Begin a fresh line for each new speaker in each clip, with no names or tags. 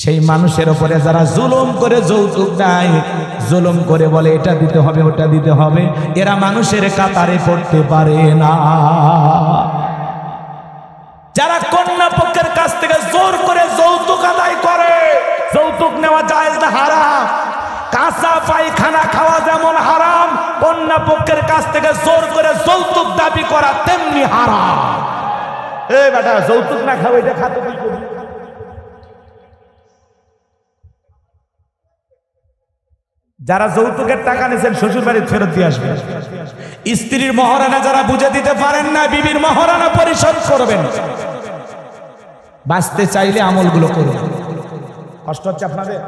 সেই মানুষের উপরে যারা জুলুম করে যৌতুক দেয়, জুলুম করে বলে এটা দিতে হবে ওটা দিতে হবে, এরা মানুষের কাতারে পড়তে পারে না। যারা কন্যা পক্ষের কাছ থেকে জোর করে যৌতুক আদায় করে, যৌতুক নেওয়া জায়েজ না হারাম। কাঁচা পায়খানা খাওয়া যেমন হারাম, কন্যা পক্ষের কাছ থেকে জোর করে যৌতুক দাবি করা তেমনি হারাম। এই বেটা যৌতুক না খাও, এটা খাতে কি করবি? যারা যৌতুকের টাকা নিয়েছেন শ্বশুর বাড়ি ফেরত দিয়ে আসবেন। স্ত্রীর মহারানা যারা বুঝে দিতে পারেন না, বিবির মহারানা পরিশোধ করবেন। বাঁচতে চাইলে আমলগুলো করুন। কষ্ট হচ্ছে আপনাদের?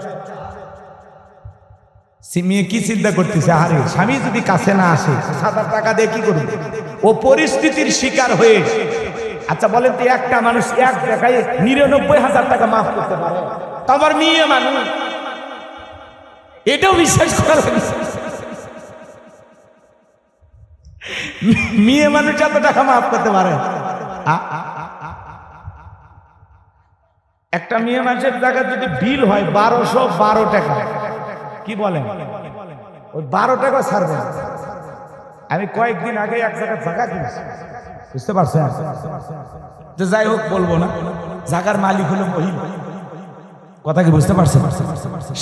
মেয়ে কি চিন্তা করতেছে, আরে স্বামী যদি কাছে না আসে 7,000 টাকা দিয়ে কি করবে? ও পরিস্থিতির শিকার হয়ে, আচ্ছা বলেন তো, একটা মানুষ এক টাকায় 99,000 টাকা মাফ করতে পারে? তোমার মেয়ে মানুষ, এটাও বিশ্বাস করা মেয়ে মানুষ এত টাকা মাফ করতে পারে? একটা মেয়ে মানুষের টাকা যদি বিল হয় 1212 টাকা, কি বলেন, ওই 12 টাকা ছাড়বে। আমি কয়েকদিন আগে এক জায়গায় জায়গা কিনেছি, বুঝতে পারছেন? যে যাই হোক বলবো না, জায়গার মালিক হলো মহিলা। কথা কি বুঝতে পারছেন?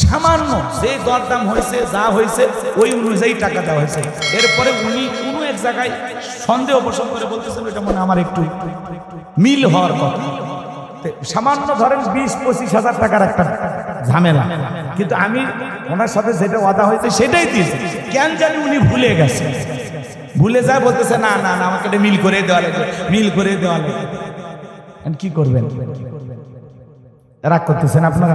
সামান্য যে দরদাম হয়েছে, যা হয়েছে ওই অনুযায়ী টাকা দেওয়া হয়েছে। এরপরে উনি কোনো এক জায়গায় সন্দেহ পোষণ করে বলতেছেন এটা মনে আমার একটু মিল হওয়ার কথা। সামান্য ধরেন 20-25 হাজার টাকার একটা ঝামেলা, কিন্তু আমি ওনার সাথে যেটা ওয়াদা হয়েছে সেটাই দিয়েছি। কেন জানি উনি ভুলে গেছে, ভুলে যায়, বলতেছে না না না আমাকে এটা মিল করে দেওয়া লাগবে, মিল করে দেওয়া লাগবে। কি করবেন? রাগ করতেছেন আপনারা?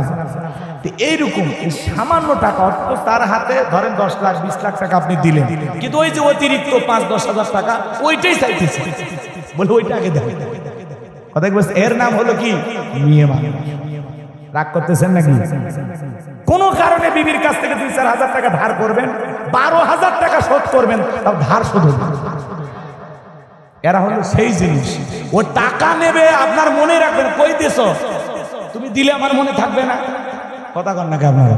এইরকম সামান্য টাকা, অর্থ তার হাতে ধরেন 10 লাখ 20 লাখ টাকা আপনি দিলেন, কিন্তু ওই যে অতিরিক্ত 5-10 হাজার টাকা ওইটাই চাইতেছে, বলে ওইটা আগে দেবেন। কথা কি বলছে? এর নাম হলো কি? মেয়ে মানুষ। রাগ করতেছেন নাকি? কোন কারণে বিবির কাছ থেকে 2-4 হাজার টাকা ধার করবেন, 12,000 টাকা শোধ করবেন, তাও ধার শোধ হবে। এরা হলো সেই জিনিস, ও টাকা নেবে, আপনার মনে রাখবেন, কই দিছো তুমি, দিলে আমার মনে থাকবে না। কথা কন নাকি আপনারা?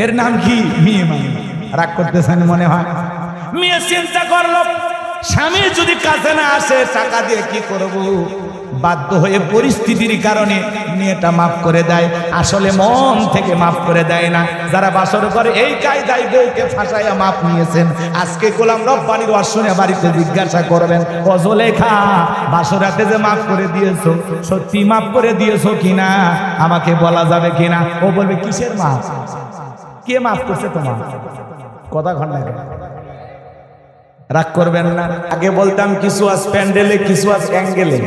এর নাম কি? মেয়ে মানুষ। রাগ করতেছেন মনে হয়? মেয়ে চিন্তা করলো, স্বামী যদি কাছে না আসে টাকা দিয়ে কি করব, বাধ্য হয়ে পরিস্থিতির কারণে মেয়েটা মাফ করে দেয়, আসলে মন থেকে মাফ করে দেয় না। যারা বাসর করে এই কায়দায় বউকে ফাঁসাইয়া মাফ নিয়েছেন, আজকে গোলাম রব্বানির ওয়াজ শুনে বাড়িতে জিজ্ঞাসা করবেন, অজলেখা বাসরাতে যে মাফ করে দিয়েছো, সত্যি মাফ করে দিয়েছো কিনা, আমাকে বলা যাবে কিনা? ও বলবে কিসের মাফ, কে মাফ করছে তোমার? কথা ঘন লাগে। রাগ করবেন না। আগে বলতাম কিছু আজ প্যান্ডেলে, কিছু আজ অ্যাঙ্গেলে,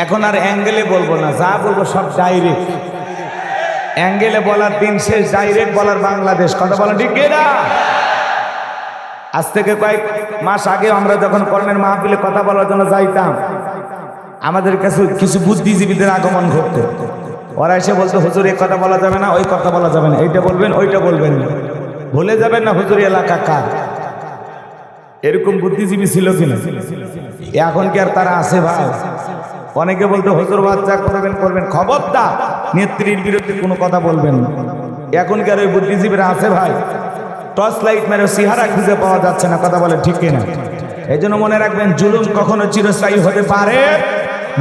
এখন আর অ্যাঙ্গেলে বলবো না, যা বলবো সব ডাইরেক্ট। অ্যাঙ্গেলে বলার দিন শেষ, ডাইরেক্ট বলার বাংলাদেশ। কথা বলেন ঠিক না? আজ থেকে কয়েক মাস আগে আমরা যখন করোনার মাহফিলে কথা বলার জন্য যাইতাম, আমাদের কাছে কিছু বুদ্ধিজীবীদের আগমন ঘটতো। ওরা এসে বলতো, হুজুর এই কথা বলা যাবে না, ওই কথা বলা যাবে না, এইটা বলবেন ওইটা বলবেন না, ভুলে যাবেন না হুজুর এলাকা কার। এরকম বুদ্ধিজীবী ছিল কিনা? এখন কি আর তারা আছে ভাই? অনেকে বলতো হুজুর বাচ্চা করবেন করবেন, খবরদার নেত্রীর বিরুদ্ধে কোনো কথা বলবেন না। এখনকার ওই বুদ্ধিজীবীরা আছে ভাই, টর্চ লাইট মেরে চেহারা খুঁজে পাওয়া যাচ্ছে না। কথা বলে ঠিক কিনা? এই জন্য মনে রাখবেন, জুলুম কখনো চিরস্থায়ী হতে পারে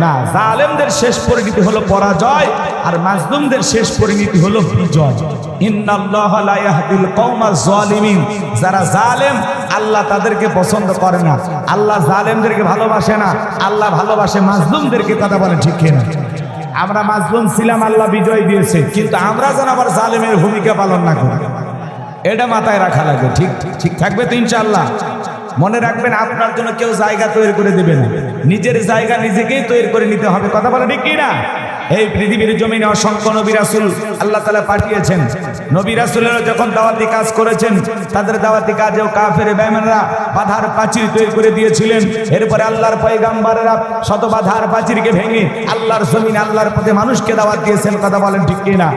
না। জালেমদের শেষ পরিণতি হলো পরাজয়, আর মাজলুমদের শেষ পরিণতি হলো বিজয়। ইন্নাল্লাহা লা ইয়াহদিল কওমাজ জালিমিন। যারা জালেম, আল্লাহ তাদেরকে পছন্দ করে না, আল্লাহ জালেমদেরকে ভালোবাসে না, আল্লাহ ভালোবাসে মাজলুমদেরকে। কথা বলে ঠিক কিনা? আমরা মাজলুম ছিলাম, আল্লাহ বিজয় দিয়েছে, কিন্তু আমরা যেন আবার জালেমের ভূমিকা পালন না করি, এটা মাথায় রাখা লাগে। ঠিক ঠিক থাকবে তো ইনশাআল্লাহ? মনে রাখবেন, আপনার জন্য কেউ জায়গা তৈরি করে দেবে না, নিজের জায়গা নিজেকেই তৈরি করে নিতে হবে। কথা বলে ঠিক কিনা? এই পৃথিবীর জমিনে অসংখ্য নবী রাসূল আল্লাহ তাআলা পাঠিয়েছেন। নবী রাসূলেরা যখন দাওয়াতি কাজ করেছেন, তাদের দাওয়াতি কাজেও কাফের বেঈমানরা বাধার প্রাচীর তৈরি করে দিয়েছিলেন। এরপরে আল্লাহর পয়গম্বররা শত বাধার প্রাচীরকে ভেঙে আল্লাহর জমিনে আল্লাহর পথে মানুষকে দাওয়াত দিয়েছেন। কথা বলেন ঠিক কিনা?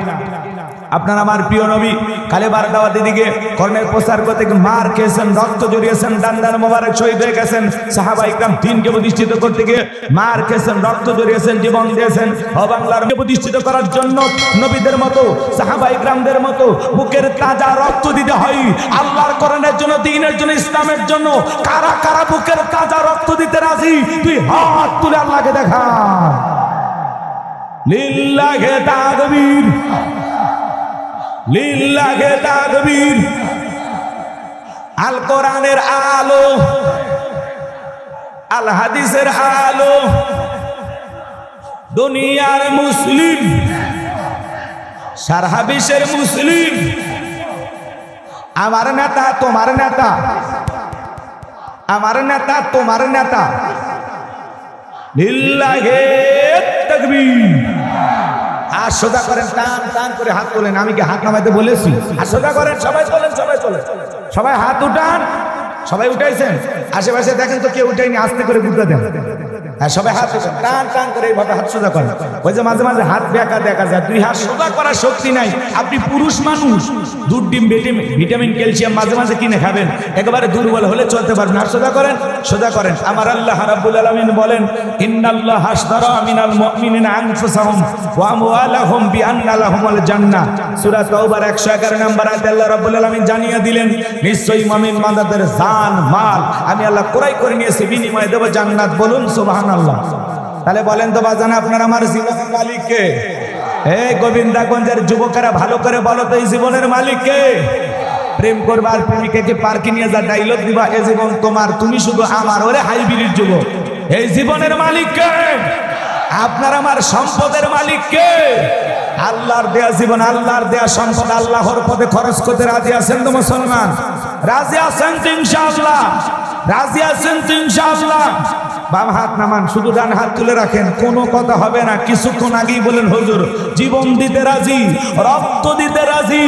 আপনার আমার প্রিয় নবী কালেবার দাওয়াত দিকে কর্ণের প্রচার করতে মার খেয়েছেন, রক্ত জড়িয়েছেন, ডান্ডার মোবারক শহীদ হয়ে গেছেন। সাহাবা ইকরাম দ্বীনকে প্রতিষ্ঠিত করতে গিয়ে মার খেয়েছেন, রক্ত জড়িয়েছেন, জীবন দিয়েছেন। ও বাংলার প্রতিষ্ঠিত করার জন্য নবীদের মতো সাহাবা ইকরামদের মতো বুকের তাজা রক্ত দিতে হয় আল্লাহর কোরআনের জন্য, দ্বীনের জন্য, ইসলামের জন্য। কারা কারা বুকের তাজা রক্ত দিতে রাজি? তুই হাত তুলে আল্লাহকে দেখা। লিল্লাহে তাকবীর, লিল্লাহে তাকবীর। আল কোরআনের আলো, আল হাদিসের আলো, দুনিয়ার মুসলিম, সারা বিশ্বের মুসলিম। আমার নেতা তোমার নেতা, আমার নেতা তোমার নেতা। লিল্লাহে তাকবীর। আর সোজা করেন, টান টান করে হাত তোলেন। আমি কি হাত নামাইতে বলেছি? আর সোজা করেন, সবাই তোলেন, সবাই তোলেন, সবাই হাত উঠান। সবাই উঠাইছেন? আশেপাশে দেখেন তো কেউ উঠাইনি, আস্তে করে গুঁতা দেন। হ্যাঁ, সবাই হাত উঠান, টান টান করে এইভাবে হাত সোজা করেন। ওই যে মাঝে মাঝে হাত বেঁকা দেখা যায়, দুই হাত সোজা করার শক্তি নাই। আপনি পুরুষ মানুষ, দুধ ডিম ভিটামিন ক্যালসিয়াম মাঝে মাঝে কিনে খাবেন, একেবারে দুর্বল হলে চলতে পারবেন। আর সোজা করেন, সোজা করেন। আমার আল্লাহ রাব্বুল আলামিন বলেন, ইন্নাল্লাহা আশতারা মিনাল মুমিনিনা আনফুসাহুম ওয়া আমওয়ালাহুম বিআন্না লাহুমুল জান্নাহ। সূরা তাওবার 111 নম্বর আয়াতে আল্লাহ রাব্বুল আলামিন জানিয়ে দিলেন, নিশ্চয়ই মুমিন বান্দাদের জান মাল আমি আল্লাহ ক্রয় করে নিয়েছি, বিনিময়ে দেব জান্নাত। বলুন সুবহানাল্লাহ। তাহলে বলেন তো বাজান, আপনার আমার জীবনের মালিক কে? এই গোবিন্দাগঞ্জের যুবকেরা ভালো করে বলো তো, এই জীবনের মালিক কে? প্রেম করবার প্রেমিকাকে পার্কে নিয়ে যা ডাইলগ দিবা, এই জীবন তোমার, তুমি শুধু আমার। ওরে হাইব্রিড যুবক, এই জীবনের মালিক কে? আপনার আমার সম্পদের মালিক কে? আল্লাহর দেয়া জীবন, আল্লাহর দেয়া সম্পদ আল্লাহর পথে খরচ করতে রাজি আছেন তো মুসলমান? রাজি আছেন তো ইনশাআল্লাহ? রাজি আছেন তো ইনশাআল্লাহ? বাম হাত নামান, শুধু ডান হাত তুলে রাখেন, কোনো কথা হবে না। কিছুক্ষণ আগেই বলেন হুজুর জীবন দিতে রাজি, রক্ত দিতে রাজি।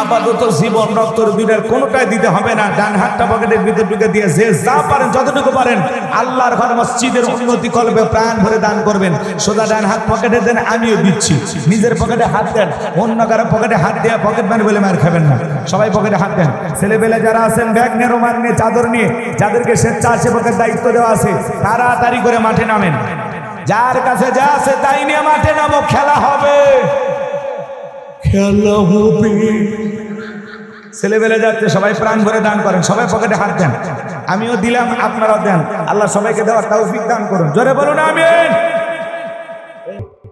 আপাতত জীবন রক্তের দুইটার কোনোটাই দিতে হবে না। ডান হাতটা পকেটের ভিতর ঢুকে দিয়ে যে যা পারেন, যতটুকু পারেন আল্লাহর ঘর মসজিদের উন্নতি করবে, প্রাণ ভরে দান করবেন। সোজা ডান হাত পকেটে দেন, আমিও দিচ্ছি। নিজের পকেটে হাত দেন, অন্য কারো পকেটে হাত দিয়ে পকেট মার বলে মার খাবেন না। সবাই পকেটে হাত দেন। ছেলেবেলে যারা আছেন ব্যাগ নিয়ে, রুমাল নিয়ে, চাদর নিয়ে, যাদেরকে স্বেচ্ছাসেবকের দায়িত্ব দেওয়া আছে, তাড়াতাড়ি করে মাঠে নামেন। যার কাছে যা আছে তাই নিয়ে মাঠে নামো, খেলা হবে, খেলা হবে। ছেলেবেলে যাচ্ছে, সবাই প্রাণ ভরে দান করেন, সবাই পকেটে হাত দেন। আমিও দিলাম, আপনারাও দেন। আল্লাহ সবাইকে দেওয়ার তৌফিক দান করুন। জোরে বলুন আমিন।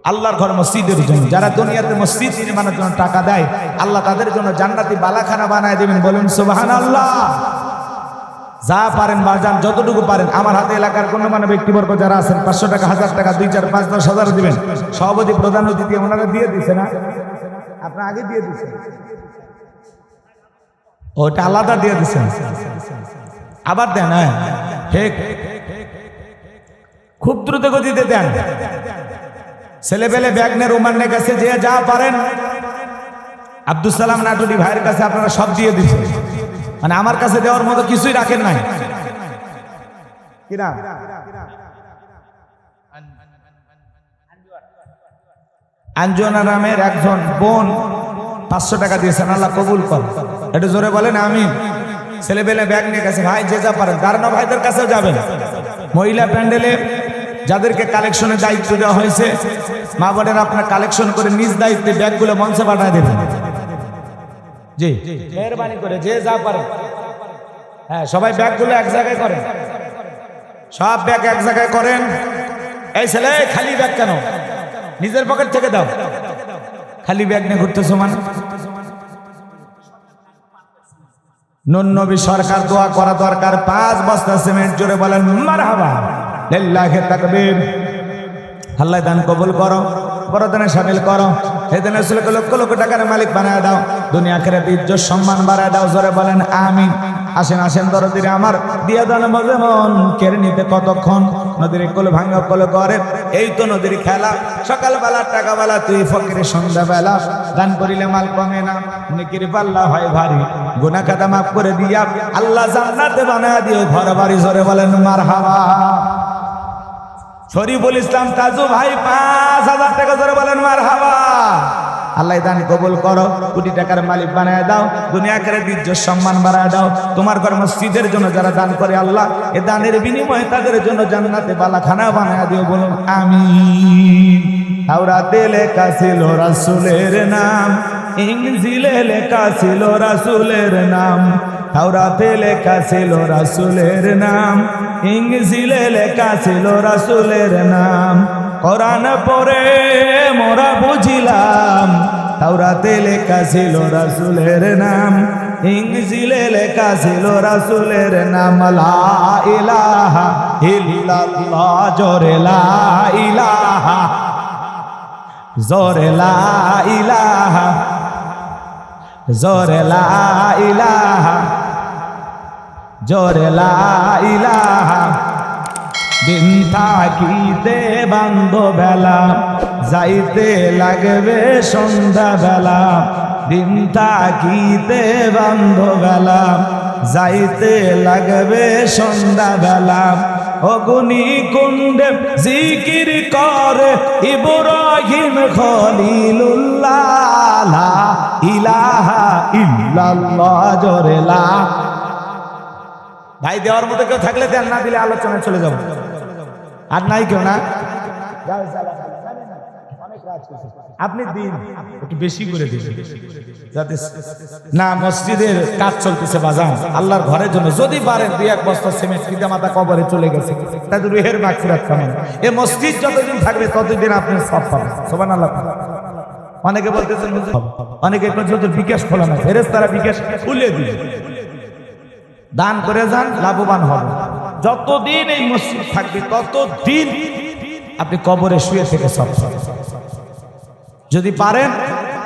আল্লাহর ঘর মসজিদের জন্য, যারা দুনিয়াতে মসজিদ নির্মাণের জন্য টাকা দেয়, আল্লাহ তাদের জন্য জান্নাতি বালাখানা বানায় দেবেন। বলুন সুবহানাল্লাহ। যা পারেন বাজান, যতটুকু পারেন। আমার হাতে এলাকার গণ্যমান্য ব্যক্তিবর্গ যারা আছেন, 500 টাকা, 1000 টাকা, 2, 4, 5, 10 হাজার দিবেন। সভাপতি, প্রধান অতিথি ওনারা দিয়ে দিচ্ছে না? আপনার আগে দিয়ে দিচ্ছেন, ওটা আলাদা দিয়ে দিচ্ছেন, আবার দেন। হ্যাঁ ঠিক, খুব দ্রুত গতিতে দেন। ছেলেবেলে ব্যাগ নিয়ে, রুমাল নিয়ে গেছে, যে যা পারেন। আব্দুল সালাম নাটুরি ভাইয়ের কাছে আপনারা সব দিয়ে দিচ্ছেন, মানে আমার কাছে দেওয়ার মতো কিছুই রাখেন নাই। কিনা আঞ্জনা নামের একজন বোন 500 টাকা দিয়েছেন, আল্লাহ কবুল কর। একটু জোরে বলেন আমিন। ছেলেবেলে ব্যাগ নিয়ে গেছে, ভাই যে যা পারেন। দাঁড়ানো ভাইদের কাছেও যাবেন। মহিলা প্যান্ডেলে যাদেরকে কালেকশনের দায়িত্ব দেওয়া হয়েছে, মা বোনেরা আপনার কালেকশন করে নিজ দায়িত্বে ব্যাগগুলো মঞ্চে পাঠিয়ে দেবেন। জি, মেহরবানি করে যে যা পারেন। হ্যাঁ, সবাই ব্যাগগুলো এক জায়গায় করেন, সব ব্যাগ এক জায়গায় করেন। এই ছেলে, খালি ব্যাগ কেন? নিজের পকেট থেকে দাও। খালি ব্যাগ নিয়ে ঘুরতেছো মানে? নুন নবী সরকার দোয়া করা দরকার। 5 বস্তা সিমেন্ট, জোরে বলেন মারহাবা। লিল্লাহি তাকবীর। আল্লাহ দান কবুল করো, বড়দানে শামিল করো। এদিনে লক্ষ লক্ষ টাকার মালিক বানায় দাও, দুনিয়া আখিরাতে ইজ্জত সম্মান বাড়ায় দাও। জোরে বলেন আমিন। আসেন আসেন দরদিরে আমার, দিয়া দান মজে মন কেড়ে নিতে কতক্ষণ। নদীর কোল ভাঙা কোল করে, এই তো নদীর খেলা। সকালবেলা টাকাবেলা, তুই ফকিরের সন্ধ্যাবেলা। দান করিলে মাল কমে না, নেকির পাল্লা হয় ভারী। গুনাহ খাতা মাফ করে দিয়া আল্লাহ জান্নাতে বানায় দিও ঘর বাড়ি। জোরে বলেন মারহাবা। শরীফুল ইসলাম তাজু ভাই 5000 টাকা, জোরে বলেন মারহাবা। আল্লাহ দান কবুল করো, কোটি টাকার মালিক বানায় দাও, দুনিয়া করে ইজ্জত সম্মান বাড়ায় দাও। তোমার ঘর মসজিদের জন্য যারা দান করে আল্লাহ এ দানের বিনিময়ে তাদের জন্য জান্নাতে বালাখানা বানায় দিও, বলুন আমিন। তাওরাতে লেখা ছিল রাসূলের নাম, ইনজিলে লেখা ছিল রাসূলের নাম। তাওরাতে লেখা ছিল রাসূলের নাম, ইনজিলে লেখা ছিল রাসূলের নাম। কোরআন পড়ে মোরা বুঝিলাম, তাওরাতে লেখা ছিল রাসূলের নাম, ইনজিলে লেখা ছিল রাসূলের নাম। লা ইলাহা ইল্লাল্লাহ, জোরে লা ইলাহা, জোরে লা ইলাহা, জোরে লা ইলাহা, জোরে লা ইলাহা। দিন থাকিতে বান্ধ বেলা, যাইতে লাগবে সন্ধ্যা বেলা। দিন থাকিতে বান্ধ বেলা, যাইতে লাগবে সন্ধ্যা বেলা। অগ্নি কুণ্ডে জিকির করে ইব্রাহিম খলিলুল্লাহ, লা ইলাহা ইল্লাল্লাহ, জোরে লা। ভাই দেওয়ার মতো কেউ থাকলে দেন, না দিলে আলোচনায় চলে যাবো। আর নাই কেউ না, আপনি দিন একটু বেশি করে দিন, যাতে না মসজিদের কাজ চলতেছে বাজান আল্লাহর ঘরের জন্য। যদি পারেন 2-1 বস্তা সিমেন্ট পিতা মাতা কবরে চলে গেছে, তাদের রুহের মাগফিরাত কামনা। এই মসজিদ যতদিন থাকবে ততদিন আপনি সব পাবেন, সুবহানাল্লাহ। অনেকে বলতেছেন অনেকে পর্যন্ত বিকাশ খোলা না, ফেরেশতারা বিকাশ খুলে দিবে। দান করে যান, লাভবান হবে। যতদিন এই মসজিদ থাকবে ততদিন আপনি কবরে শুয়ে থেকে সব। যদি পারেন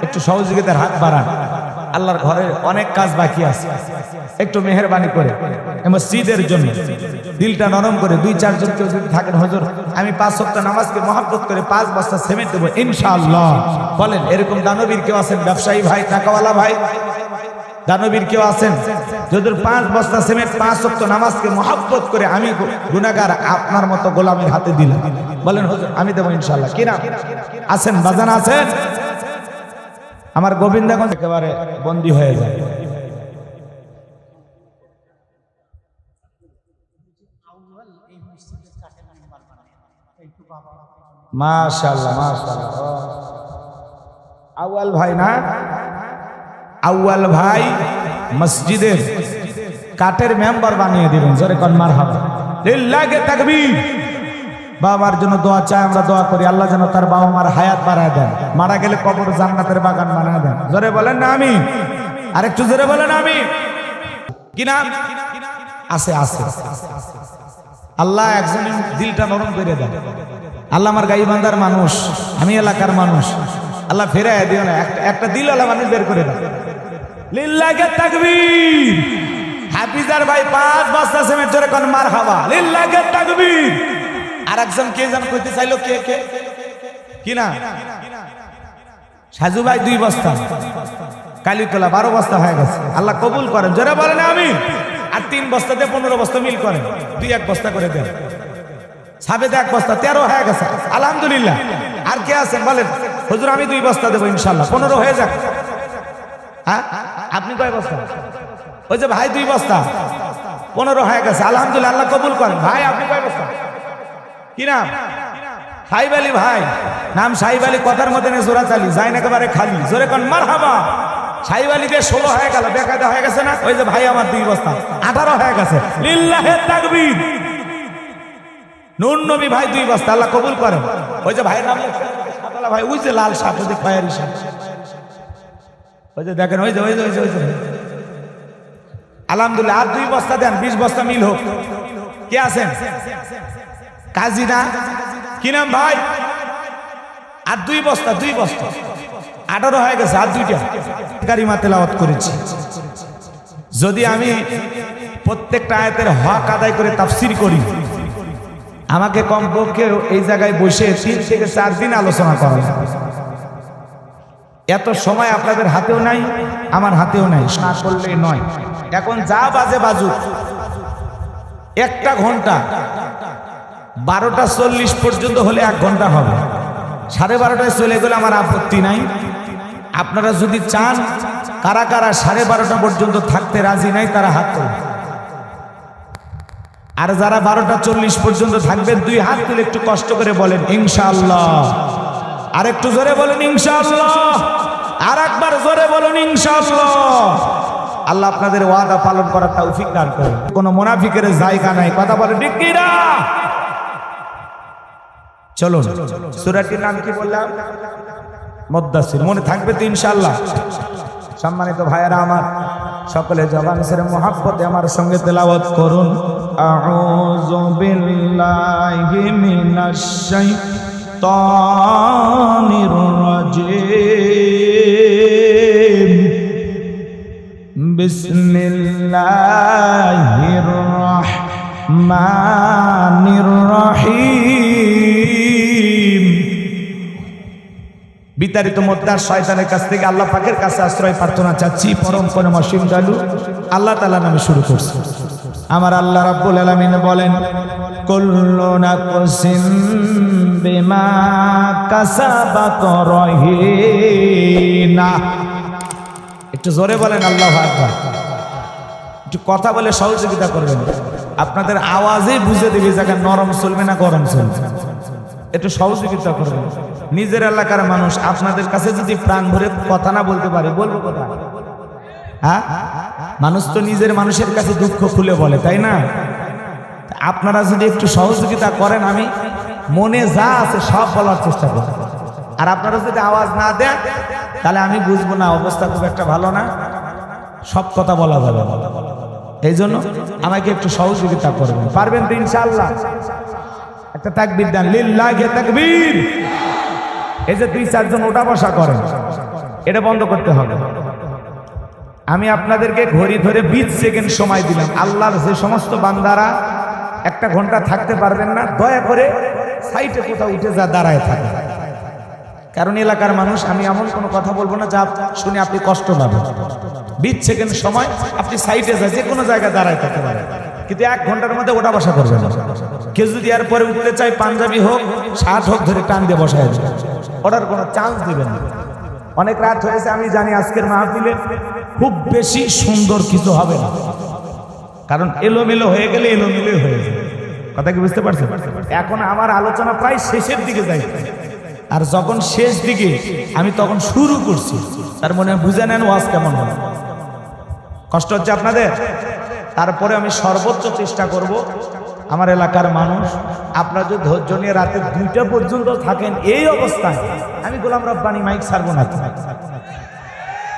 একটু সহযোগিতার হাত বাড়ান, আল্লাহর ঘরে অনেক কাজ বাকি আছে, একটু মেহেরবানি করে মসজিদের জন্য দিলটা নরম করে 2-4 জন কেউ যদি থাকেন, হুজুর আমি 5 ওয়াক্ত নামাজকে মহব্বত করে 5 বস্তা সিমেন্ট দেবো ইনশাআল্লাহ, বলেন। এরকম দানবীর কেউ আছেন? ব্যবসায়ী ভাই, টাকাওয়ালা ভাই, দানবীর কেউ আছেন? যদি 5 বস্তা সিমেন্ট 5 ওয়াক্ত নামাজকে মহব্বত করে আমি গুনাহগার আপনার মতো গোলামের হাতে দিলাম, বলেন হুজুর আমি দেবো ইনশাআল্লাহ। কি না আছেন বাজান? আছেন? আমার গোবিন্দগঞ্জ একেবারে বন্দী হয়ে যায়। মাশাআল্লাহ মাশাআল্লাহ। আউয়াল ভাই না, আউয়াল ভাই মসজিদের কাঠের মেম্বার বানিয়ে দিবেন, জোরে কোন মারহাবা। লিল্লাহি তাকবীর। বাবার জন্য দোয়া চাই, আমরা দোয়া করি আল্লাহ যেন তার বাবা মার হায়াত বাড়ায় দেন, মারা গেলে কবর জান্নাতের বাগান বানায় দেন। জোরে বলেন না আমিন। আরেকটু জোরে বলেন আমিন। কি নাম আছে? আছে আল্লাহ একজনের দিলটা নরম করে দেন। আল্লাহ আমার গাইবান্ধার মানুষ, আমি এলাকার মানুষ, আল্লাহ ফেরায় দিও না, একটা দিলওয়ালা মানুষ বের করে দেন। লিল্লাহি তাকবীর। হাফিজার ভাই 5 বস্তা সিমেন্ট, জোরে কোন মারহাবা। লিল্লাহি তাকবীর। আরেকজন কে যেন কইতে চাইলো, কে কে কি না? সাজু ভাই 2 বস্তা, কালীতলা 12 বস্তা হয়ে গেছে, আল্লাহ কবুল করেন, জোরে বলেন আমিন। আর 3 বস্তাতে 15 বস্তা মিল করেন, 2-1 বস্তা করে দেন। সাবেদে 1 বস্তা 13 হয়ে গেছে, আলহামদুলিল্লাহ। আর কে আছেন বলেন, হুজুর আমি 2 বস্তা দেবো ইনশাআল্লাহ, 15 হয়ে যাক। হ্যাঁ আপনি কয় বস্তা? ওই যে ভাই 2 বস্তা, 15 হয়ে গেছে, আলহামদুলিল্লাহ, আল্লাহ কবুল করেন। ভাই আপনি কয় বস্তা? কি নাম? সাইব আলী ভাই। নাম সাইব আলী, কথার মধ্যে নেই জোড়া চালি, যায় না একেবারে খালি, জোরে কোন মারহাবা। সাইব আলী দিয়ে 16 হয়ে গেল, বেকায়দা হয়ে গেছে না? ওই যে ভাই আমার 2 বস্তা 18 হয়ে গেছে, লিল্লাহি তাকবীর। নূর নবী ভাই 2 বস্তা, আল্লাহ কবুল করেন। ওই যে ভাইয়ের নাম সাতালা ভাই, ওই যে লাল শাক, ওই যে খয়েরি শাক, ওই যে দেখেন, ওই যে ওই যে ওই যে ওই যে আলহামদুলিল্লাহ। আর 2 বস্তা দেন, 20 বস্তা মিল হোক। কে আছেন? কাজী না? কি নাম ভাই? আর 2 বস্তা 2 বস্তা 18 হয়ে গেছে, আর 2টা কারিমা তেলাওয়াত করেছি। যদি আমি প্রত্যেকটা আয়াতের হক আদায় করে তাফসীর করি, আমাকে কমপক্ষে এই জায়গায় বসে 3 থেকে 4 দিন আলোচনা করা লাগবে। এত সময় আপনাদের হাতেও নাই, আমার হাতেও নাই, না করলে নয়। এখন যা বাজে বাজুক, 1টা ঘন্টা 12টা 40 পর্যন্ত হলে 1 ঘন্টা হবে। 12:30টায় চলে গেলে আমার আপত্তি নাই, আপনারা যদি চান, কারা কারা 12:30 পর্যন্ত থাকতে রাজি নাই তারা হাত তোলেন। আর যারা 12:40 পর্যন্ত থাকবেন 2 হাত তুলে একটু কষ্ট করে বলেন ইনশাআল্লাহ। আর একটু জোরে বলেন ইনশাআল্লাহ। আর একবার জোরে বলেন ইনশাআল্লাহ। আল্লাহ আপনাদের ওয়াদা পালন করার তৌফিক দান করেন। কোনো মুনাফিকের জায়গা নাই, কথা বলে ঠিক কি না? চলো, সূরাটির নাম কি বললাম? মুদ্দাসির। মনে থাকবে তো ইনশাআল্লাহ? সম্মানিত ভাইয়েরা আমার, সকলে জবান ছেড়ে মুহাব্বতে আমার সঙ্গে তেলাওয়াত করুন। আউযু বিল্লাহি মিনাশ শাইতানির রাজিম। বিসমিল্লাহির রাহমানির রহিম। বিতাড়িত মুদ্দার শয়তানের কাছ থেকে আল্লাহ পাকের কাছে আশ্রয় প্রার্থনা চাচ্ছি। পরম করুণা অসীম দয়ালু আল্লাহ তাআলা নামে শুরু করছি। আমার আল্লাহ রাব্বুল আলামিন বলেন, কুল্লু নাফসিন বিমা কাসাবাত রহিনা। একটু জোরে বলেন আল্লাহু আকবার। একটু কথা বলে সহযোগিতা করবেন। আপনাদের আওয়াজে বুঝে দেবে জায়গা নরম চলবে না গরম চলবে। একটু সহযোগিতা করবেন। নিজের এলাকার মানুষ, আপনাদের কাছে যদি প্রাণ ভরে কথা না বলতে পারে, বলবো কথা? হ্যাঁ, মানুষ তো নিজের মানুষের কাছে দুঃখ খুলে বলে, তাই না? আপনারা যদি একটু সহযোগিতা করেন, আমি মনে যা আছে সব বলার চেষ্টা করব। আর আপনারা যদি আওয়াজ না দেন, তাহলে আমি বুঝবো না অবস্থা খুব একটা ভালো না, সব কথা বলা যাবে না। এই জন্য আমাকে একটু সহযোগিতা করবেন। পারবেন তো ইনশাআল্লাহ? একটা তাকবীর দেন, লিল্লাহি তাকবীর। এই যে 2-4 জন ওঠা বসা করেন, এটা বন্ধ করতে হবে। আমি আপনাদেরকে ঘড়ি ধরে 20 সেকেন্ড সময় দিলাম। আল্লাহর যে সমস্ত বান্দারা 1 ঘন্টা থাকতে পারবেন না, দয়া করে সাইডে কোথাও উঠে যা দাঁড়ায় থাকে। কারণ এলাকার মানুষ, আমি এমন কোনো কথা বলবো না যা শুনে আপনি কষ্ট পাবেন। 20 সেকেন্ড সময় আপনি সাইডে যা যে কোনো জায়গায় দাঁড়ায় থাকতে পারেন, কিন্তু 1 ঘন্টার মধ্যে ওঠা বসা করবেন না। কেউ যদি এর পরে উঠতে চায়, পাঞ্জাবি হোক শার্ট হোক ধরে টান দিয়ে বসায় দেবে, ওটার কোনো চান্স দিবেন না। অনেক রাত হয়েছে আমি জানি, আজকের মাহফিলে খুব বেশি সুন্দর কিছু হবে না, কারণ এলোমেলো হয়ে গেলে এলোমেলো হয়ে যায়। কথা কি বুঝতে পারছেন? এখন আমার আলোচনা প্রায় শেষের দিকে যাই, আর যখন শেষ দিকে আমি তখন শুরু করছি, তার মনে বুঝে নেন ওয়াজ কেমন হবে। কষ্ট হচ্ছে আপনাদের? তারপরে আমি সর্বোচ্চ চেষ্টা করব। আমার এলাকার মানুষ, আপনারা যদি ধৈর্য নিয়ে রাতে 2টা পর্যন্ত থাকেন এই অবস্থায়, আমি গোলাম রব্বানী মাইক ছাড়বো না।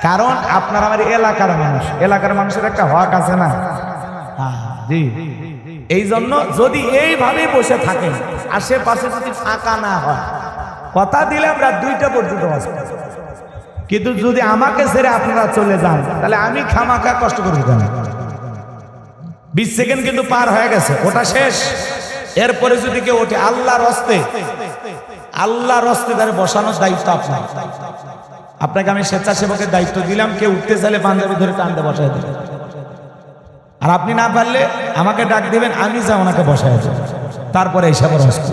কারণ আপনারা আমার এলাকার মানুষ, এলাকার মানুষের একটা হক আছে না? জি। এই জন্য যদি এইভাবে বসে থাকেন, আশেপাশে যদি ফাঁকা না হয়, কথা দিলাম রাত 2টা পর্যন্ত আসবে, কিন্তু যদি আমাকে ছেড়ে আপনারা চলে যান, তাহলে আমি খামাখা কষ্ট করবো কেন? 20 সেকেন্ড কিন্তু পার হয়ে গেছে, ওটা শেষ। এরপরে যদি কেউ ওঠে, আল্লাহর হস্তে তারে বসানোর দায়িত্ব আপনার। আপনাকে আমি স্বেচ্ছাসেবকের দায়িত্ব দিলাম, কেউ উঠতে চাইলে পাঞ্জাবি ধরে টানতে বসায় দেবেন। আর আপনি না পারলে আমাকে ডাক দিবেন, আমি যা ওনাকে বসায় দেব, তারপরে এসে বড় হস্তে।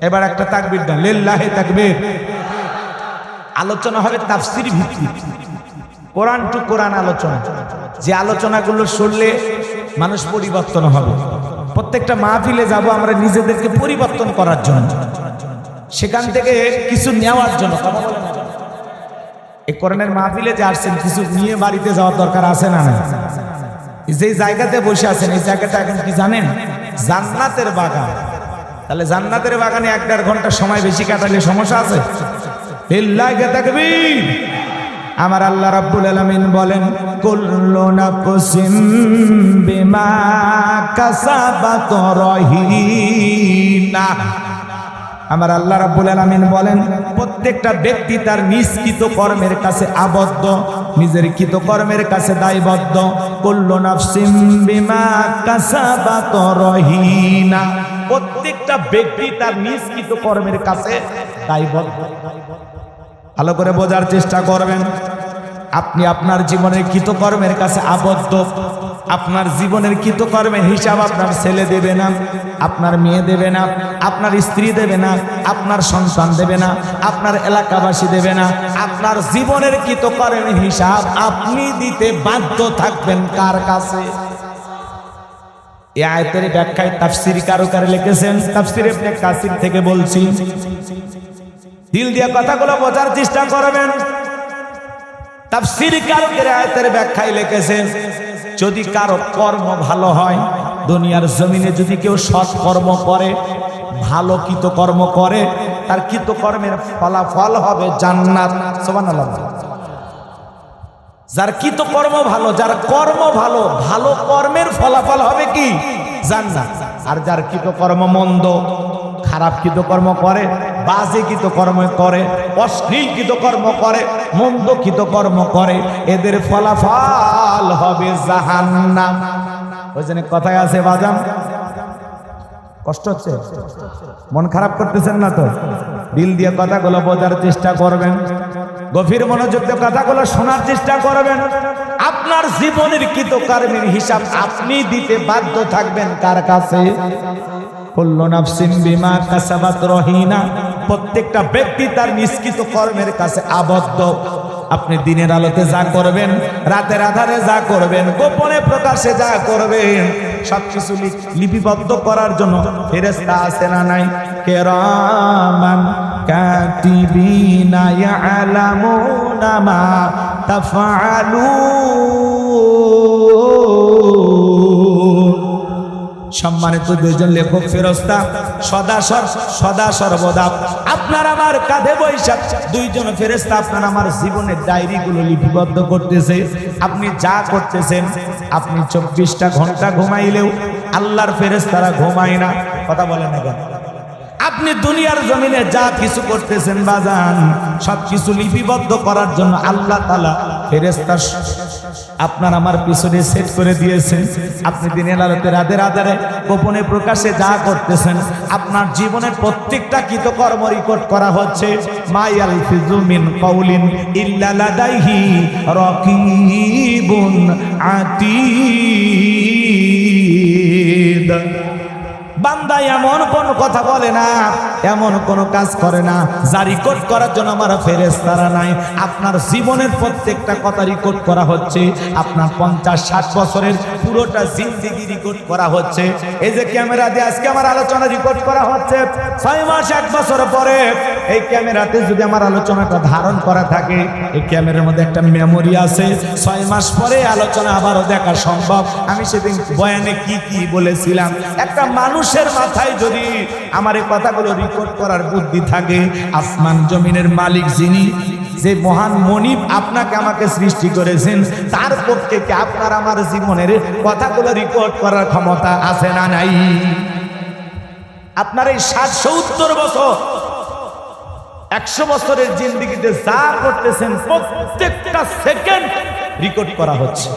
এবার একটা তাকবীর দেন, লিল্লাহি তাকবীর। আলোচনা হবে তাফসীর ভিত্তিক, কোরআন টু কোরআন আলোচনা। যে আলোচনাগুলো শুনলে মানুষ পরিবর্তন হবে। প্রত্যেকটা মাহফিলে যাব আমরা নিজেদেরকে পরিবর্তন করার জন্য, সেখান থেকে কিছু নেওয়ার জন্য। কথা বলেন, এই কোরআনের মাহফিলে যে আসছেন, কিছু নিয়ে বাড়িতে যাওয়ার দরকার আছে না? না। যে জায়গাতে বসে আছেন, এই জায়গাটা এখন কি জানেন? জান্নাতের বাগান। তাহলে জান্নাতের বাগানে 1-1.5 ঘন্টা সময় বেশি কাটালে সমস্যা আছে? লিল্লাহি তাকবীর। আমার আল্লাহ রাব্বুল আলামিন বলেন, কুল্লু নাফসিন বিমা কাসাবাত রহিনা। আমার আল্লাহ রাব্বুল আলামিন বলেন, প্রত্যেকটা ব্যক্তি তার নিজ কৃত কর্মের কাছে আবদ্ধ, নিজের কৃত কর্মের কাছে দায়বদ্ধ। কুল্লু নাফসিন বিমা কাসাবাত রহিনা। প্রত্যেকটা ব্যক্তি তার নিজ কৃত কর্মের কাছে দায়বদ্ধ। ভালো করে বোঝার চেষ্টা করবেন। আপনি আপনার জীবনের কৃতকর্মের কাছে আবদ্ধ, আপনার জীবনের কৃতকর্মের হিসাব আপনার ছেলে দেবে না, আপনার মেয়ে দেবে না, আপনার স্ত্রী দেবে না, আপনার সন্তান দেবে না, আপনার এলাকাবাসী দেবে না। আপনার জীবনের কৃতকর্মের হিসাব আপনি দিতে বাধ্য থাকবেন কার কাছে? এই আয়াতের ব্যাখ্যায় তাফসীর কারকার লিখেছেন, তাফসীর ইবনে কাসির থেকে বলছি, দিল দিয়ে কথাগুলো বোঝার চেষ্টা করবেন। তাফসীর কারকের আয়াতের ব্যাখ্যায় লিখেছেন, যদি কারো কর্ম ভালো হয়, দুনিয়ার জমিনে যদি কেউ সৎ কর্ম করে, ভালো কৃতকর্ম করে, তার কৃতকর্মের ফলাফল হবে জান্নাত। সুবহানাল্লাহ। যার কৃতকর্ম ভালো, যার কর্ম ভালো, ভালো কর্মের ফলাফল হবে কি? জান্নাত। আর যার কৃতকর্ম মন্দ, খারাপ কৃতকর্ম করে, বাজে কৃতকর্ম করে, অশ্লীল কৃতকর্ম করে, মন্দ কৃতকর্ম করে, এদের ফলাফল হবে জাহান্নাম। ওই জন্য কথায় আছে বাজান, কষ্ট হচ্ছে, মন খারাপ করতেছেন না তো? দিল দিয়ে কথাগুলো বোঝার চেষ্টা করবেন, গভীর মনোযোগ দিয়ে কথাগুলো শোনার চেষ্টা করবেন। আপনার জীবনের কৃতকর্মের হিসাব আপনি দিতে বাধ্য থাকবেন কার কাছে? কুল্লু নাফসিন বিমা কাসাবাত রহিনা। প্রত্যেকটা ব্যক্তি তার নিষ্কৃত কর্মের কাছে আবদ্ধ। আপনি দিনের আলোতে যা করবেন, রাতের আধারে যা করবেন, গোপনে প্রকাশে যা করবেন, সবকিছু লিপিবদ্ধ করার জন্য ফেরেশতা আছে না নাই? কিরামান কাতিবিনা ইয়ালামুনা মা তাফআলুন। সম্মানিত দুইজন লেখক ফেরেশতা সদা সর্বদা আপনার আমার কাঁধে বৈশা দুইজন ফেরেশতা আপনার আমার জীবনের ডায়েরিগুলো লিপিবদ্ধ করতেছে। আপনি যা করতেছেন, আপনি 24টা ঘন্টা ঘুমাইলেও আল্লাহর ফেরেশতারা ঘুমায় না। কথা বলেন না কেন? আপনি দুনিয়ার জমিনে যা কিছু করতেছেন বাজান, সবকিছু লিপিবদ্ধ করার জন্য আল্লাহ তাআলা ফেরেশতা আপনার আমার পিছনে সেট করে দিয়েছেন। আপনি দিনের আলোতে রাতের আধারে গোপনে প্রকাশে যা করতেছেন, আপনার জীবনের প্রত্যেকটা কৃতকর্ম রেকর্ড করা হচ্ছে। মা ইয়ালফিজু মিন কাউলিন ইল্লা লাদাইহি রাকিবুন আতীদ। বান্দা এমন কোন কথা বলে না, এমন কোন কাজ করে না যা রেকর্ড করার জন্য আমার ফেরেশতারা নাই। আপনার জীবনের প্রত্যেকটা কথা রেকর্ড করা হচ্ছে। আপনার 50-60 বছরের পুরোটা জিন্দেগি রেকর্ড করা হচ্ছে। এই যে ক্যামেরা দিয়ে আজকে আমার আলোচনা রেকর্ড করা হচ্ছে, 6 মাস 1 বছর পরে এই ক্যামেরাতে যদি আমার আলোচনাটা ধারণ করা থাকে, এই ক্যামেরার মধ্যে একটা মেমোরি আছে। 6 মাস পরে আলোচনা আবারও দেখা সম্ভব। আমি সেদিন বয়ানে কি কি বলেছিলাম, একটা মানুষের মাথায় যদি আমার এই কথাগুলো রেকর্ড করার বুদ্ধি থাকে, আসমান জমিনের মালিক যিনি, যে মহান মনিব আপনাকে আমাকে সৃষ্টি করেছেন, তার পক্ষে কি আপনার আমার জীবনের কথাগুলো রেকর্ড করার ক্ষমতা আছে না নাই? আপনার এই 60-70 বছর, 100 বছরের জিন্দেগিতে যা করতেছেন প্রত্যেকটা সেকেন্ড রেকর্ড করা হচ্ছে।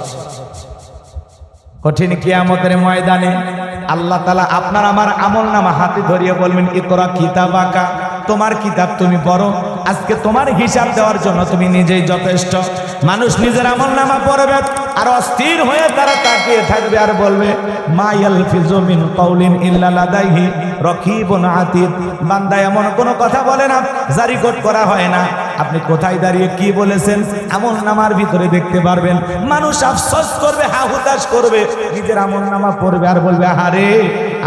কঠিন কিয়ামতের ময়দানে আল্লাহ তাআলা আপনার আমার আমলনামা হাতে ধরিয়ে বলবেন, ইকরা কিতাবাকা, তোমার কিতাব তুমি পড়ো। আজকে তোমার হিসাব দেওয়ার জন্য তুমি নিজেই যথেষ্ট। মানুষ নিজের আমলনামা পড়বে আর অস্থির হয়ে তারা তাকিয়ে থাকবে আর বলবে, মা ইয়ালফিজু মিন কাউলিন ইল্লা লাদাইহি রাকিবুন আতীদ। বান্দা এমন কোনো কথা বলে না যা রেকর্ড করা হয় না। আপনি কোথায় দাঁড়িয়ে কি বলেছেন আমলনামার ভিতরে দেখতে পারবেন। মানুষ আফসোস করবে, হাহুতাশ করবে, নিজের আমলনামা পড়বে আর বলবে, আরে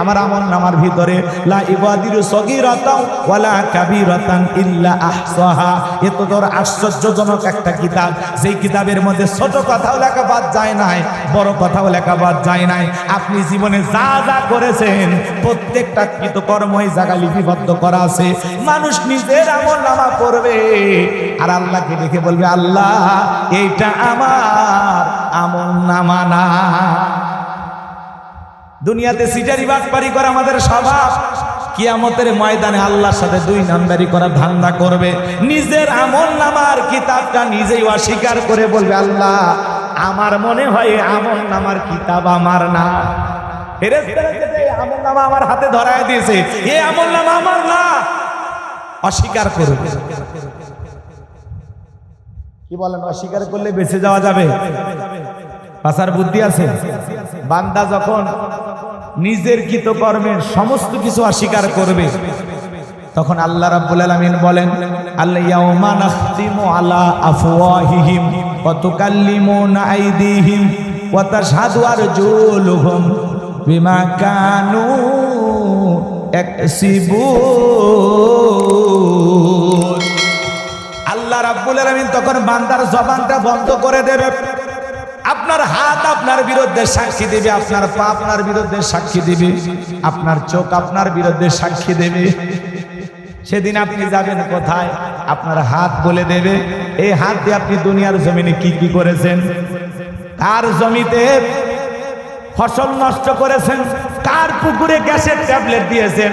আমার আমলনামার ভিতরে লা ইবাদিরু সগীরাতাও ওয়ালা কাবীরাতান ইল্লা আহসাহা। এত বড় আশ্চর্যজনক একটা কিতাব, যেই কিতাবের মধ্যে ছোট কথাও লেখা বাদ যায় নাই, বড় কথাও লেখা বাদ যায় নাই। আপনি জীবনে যা যা করেছেন প্রত্যেকটা কৃতকর্মই জায়গা লিপিবদ্ধ করা আছে। মানুষ নিজের আমলনামা পড়বে আর আল্লাহকে দেখে বলবে, আল্লাহ এইটা আমার আমলনামা না। দুনিয়াতে সিটারি বাটপারি করা আমাদের স্বভাব। কিয়ামতের ময়দানে আল্লাহর সাথে 2 নাম্বারি করা ধান্দা করবে। নিজের আমলনামার কিতাবটা নিজেই অস্বীকার করে বলবে, আল্লাহ আমার মনে হয় আমলনামার কিতাব আমার না। ফেরেশতারা যে আমলনামা আমার হাতে ধরায় দিয়েছে, এই আমলনামা আমার না, অস্বীকার করবে। কি বলেন, অস্বীকার করলে বেঁচে যাওয়া যাবে? বাঁচার বুদ্ধি আছে? বান্দা যখন নিজের কৃতকর্মের সমস্ত কিছু অস্বীকার করবে তখন আল্লাহ রাব্বুল আলামিন বলেন, আল ইয়াউমা নাখতিমু আলা আফওয়াহিহিম ওয়া তুকাল্লিমুনা আইদিহিম ওয়া তাশহাদু আরজুলুহুম বিমা কানু ইয়াকসিবুন। আল্লাহ রাব্বুল আলামিন তখন বান্দার জবানটা বন্ধ করে দেবে। আপনার হাত আপনার বিরুদ্ধে সাক্ষী দেবে, আপনার পা আপনার বিরুদ্ধে সাক্ষী দেবে, আপনার চোখ আপনার বিরুদ্ধে সাক্ষী দেবে। সেদিন আপনি যাবেন কোথায়? আপনার হাত বলে দেবে, এই হাত দিয়ে আপনি দুনিয়ার জমিনে কি কি করেছেন, কার জমিতে ফসল নষ্ট করেছেন, কার পুকুরে গ্যাসের ট্যাবলেট দিয়েছেন,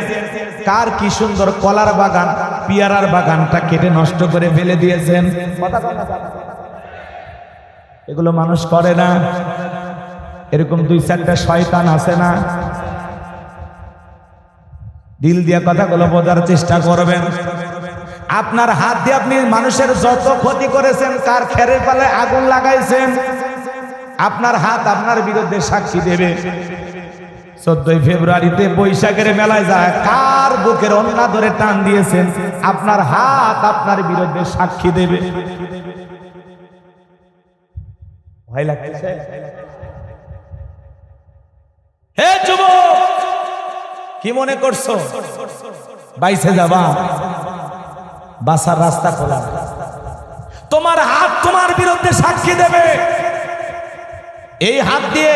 কার কি সুন্দর কলার বাগান পিয়ারার বাগানটা কেটে নষ্ট করে ফেলে দিয়েছেন। এগুলো মানুষ করে না? এরকম দুই চারটা শয়তান আছে না? দিল দিয়ে কথাগুলো বোঝার চেষ্টা করবেন। আপনার হাত দিয়ে আপনি মানুষের যত ক্ষতি করেছেন, কার খেরের পালায় আগুন লাগাইছেন, আপনার হাত আপনার বিরুদ্ধে সাক্ষী দেবে। 14 ফেব্রুয়ারিতে বৈশাখের মেলায় যায় কার বুকের ওন্না ধরে টান দিয়েছেন, আপনার হাত আপনার বিরুদ্ধে সাক্ষী দেবে। ভয় লাগছে? হে যুবক, কি মনে করছো বাইসে যাবা? বাসার রাস্তা খোলা, তোমার হাত তোমার বিরুদ্ধে সাক্ষী দেবে। এই হাত দিয়ে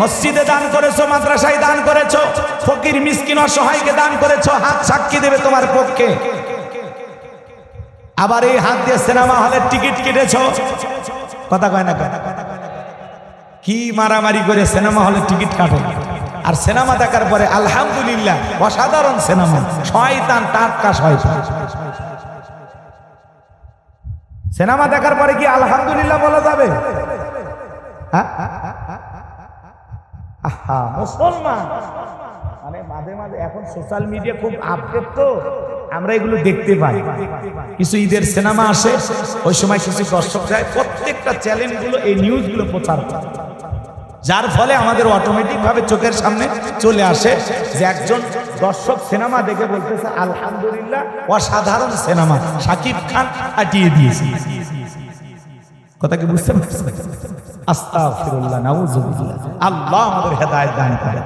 মসজিদে দান করেছো, মাদ্রাসায় দান করেছো, ফকির মিসকিন অসহায়কে দান করেছো, হাত সাক্ষী দেবে তোমার পক্ষে। আবার এই হাত দিয়ে সিনেমা হলের টিকিট কেটেছো, কথা কয় না? কি মারামারি করে সিনেমা হলের টিকিট কাটে, আর সিনেমা দেখার পরে আলহামদুলিল্লাহ অসাধারণ সিনেমা, শয়তান টাটকা শয়তান। সিনেমা দেখার পরে কি আলহামদুলিল্লাহ বলা যাবে? মুসলমান মানে মাঝে মাঝে এখন সোশ্যাল মিডিয়া খুব আপডেট, তো আমরা এগুলো দেখতে পাই। কিছু ঈদের সিনেমা আসে, ওই সময় কিছু দর্শক যায়, প্রত্যেকটা চ্যানেল গুলো এই নিউজ গুলো প্রচার করে, যার ফলে আমাদের অটোমেটিক ভাবে চোখের সামনে চলে আসে যে একজন দর্শক সিনেমা দেখে বলতেছে আলহামদুলিল্লাহ অসাধারণ সিনেমা, শাকিব খান আটিয়ে দিয়েছে। কথা কি বুঝতে পারছেন? আস্তাগফিরুল্লাহ, নাউযুবিল্লাহ। আল্লাহ আমাদের হেদায়েত দান করে।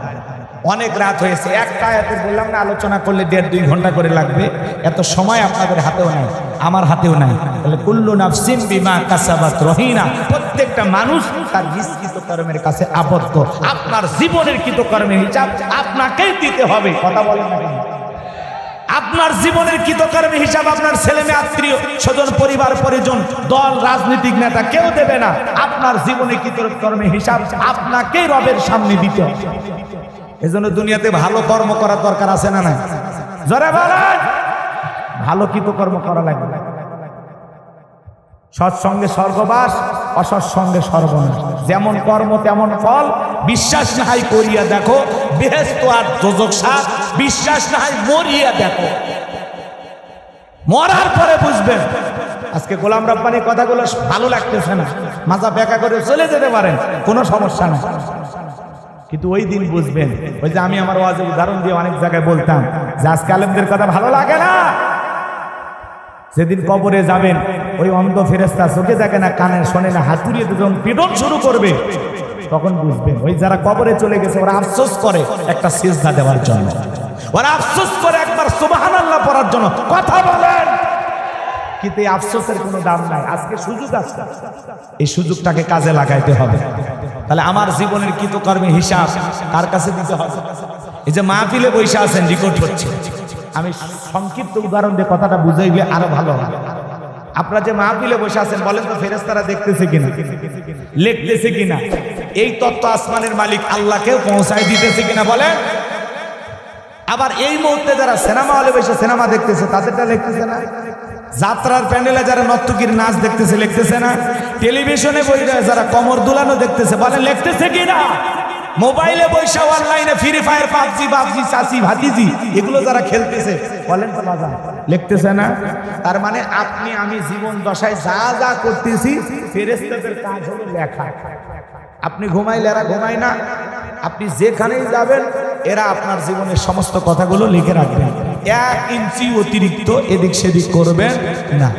অনেক রাত হয়েছে, একটা আয়াতে বললাম না আলোচনা করলে 1.5-2 ঘন্টা করে লাগবে, এত সময় আপনাদের হাতেও নাই, আমার হাতেও নাই। তাহলে কুল্লু নাফসিন বিমা কাসাবাত রহিনা, প্রত্যেকটা মানুষ তার কৃতকর্মের কাছে আবদ্ধ। আপনার জীবনের কৃতকর্মের হিসাব আপনাকেই দিতে হবে। কথা বলেন না? আপনার জীবনের কৃতকর্মের হিসাব আপনার ছেলে মেয়ে, আত্মীয় স্বজন, পরিবার পরিজন, দল, রাজনৈতিক নেতা কেউ দেবে না। আপনার জীবনের কৃতকর্মের হিসাব আপনাকেই রবের সামনে দিতে হবে। এজন্য দুনিয়াতে ভালো কর্ম করার দরকার আছে না নাই? জোরে বলেন। ভালো কৃতকর্ম করা লাগবে। সৎসঙ্গে স্বর্গবাস, অসৎসঙ্গে সর্বনাশ। যেমন কর্ম তেমন ফল, বিশ্বাস না হয় করিয়া দেখো, বেহেশত আর দোজখ সাত, বিশ্বাস না হয় মরিয়া দেখো, মরার পরে বুঝবেন। আজকে গোলাম রব্বানির কথাগুলো ভালো লাগতেছে না, মাথা বেঁকা করে চলে যেতে পারেন, কোনো সমস্যা না, কিন্তু ওই দিন বুঝবেন। ওই যে আমি আমার ওয়াজের উদাহরণ দিয়ে অনেক জায়গায় বলতাম যে আজকে আলেমদের কথা ভালো লাগে না, যেদিন কবরে যাবেন ওই অন্ধ ফেরেশতা চোখে দেখে না, কানে শোনে না, হাতুড়িয়ে যখন পিটন শুরু করবে তখন বুঝবেন। ওই যারা কবরে চলে গেছে ওরা আফসোস করে একটা সিজদা দেওয়ার জন্য, ওরা আফসোস করে একবার সুবহানাল্লাহ পড়ার জন্য। কথা বলেন, কিন্তু এই আফসোসের কোনো দাম নাই। আজকে সুযোগ আছে, এই সুযোগটাকে কাজে লাগাইতে হবে। তাহলে আমার জীবনের কৃতকর্মের হিসাব কার কাছে দিতে হবে? এই যে মাহফিলে বসে আছেন, রেকর্ড হচ্ছে, আমি সংক্ষিপ্ত উদাহরণ দিয়ে কথাটা বুঝাইলে আরো ভালো হবে। আপনারা যে মাহফিলে বসে আছেন, বলেন তো ফেরেশতারা দেখতেছে কিনা, লিখতেছে কিনা? এই তত্ত্ব আসমানের মালিক আল্লাহকেও পৌঁছায় দিতেছে কিনা বলেন? আবার এই মুহূর্তে যারা সিনেমা হলে বসে সিনেমা দেখতেছে তাদেরটা লিখতেছে না? যাত্রার প্যান্ডেলে যারা নর্তকীর নাচ দেখতেছে লিখতেছে না? টেলিভিশনে বসে যারা কমর দুলানো দেখতেছে, বলেন লিখতেছে কিনা? মোবাইলে বসে অনলাইনে ফ্রি ফায়ার, পাবজি, চাচি ভাতিজি এগুলো যারা খেলতেছে, বলেন তো বাবা লিখতেছে না? তার মানে আপনি আমি জীবন দশায় যা যা করতেছি ফেরেশতাদের কাজ হলো লেখা। আপনি ঘুমাইলে এরা ঘুমায় না, আপনি যেখানেই যাবেন এরা আপনার জীবনের সমস্ত কথাগুলো লিখে রাখবেন, 1 ইঞ্চি অতিরিক্ত এদিক সেদিক করবেন না।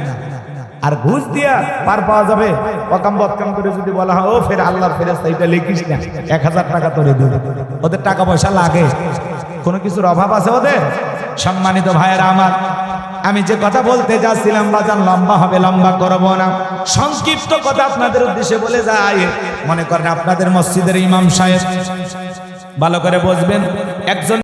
আর ঘুষ দিয়া পার পাওয়া যাবে, অকাম বদকাম করে যদি বলা হয় ও ফের আল্লাহর ফেরেশতা এটা লিখিস না, 1000 টাকা তোরে দেবে। ওদের টাকা পয়সা লাগে, কোনো কিছুর অভাব আছে ওদের? সম্মানিত ভাইয়েরা আমার, আমি যে কথা বলতে যাচ্ছিলাম বাজান লম্বা হবে, লম্বা করব না, সংক্ষিপ্ত কথা আপনাদের উদ্দেশ্যে বলে যাই। মনে করেন আপনাদের মসজিদের ইমাম সাহেব, ভালো করে বুঝবেন, একজন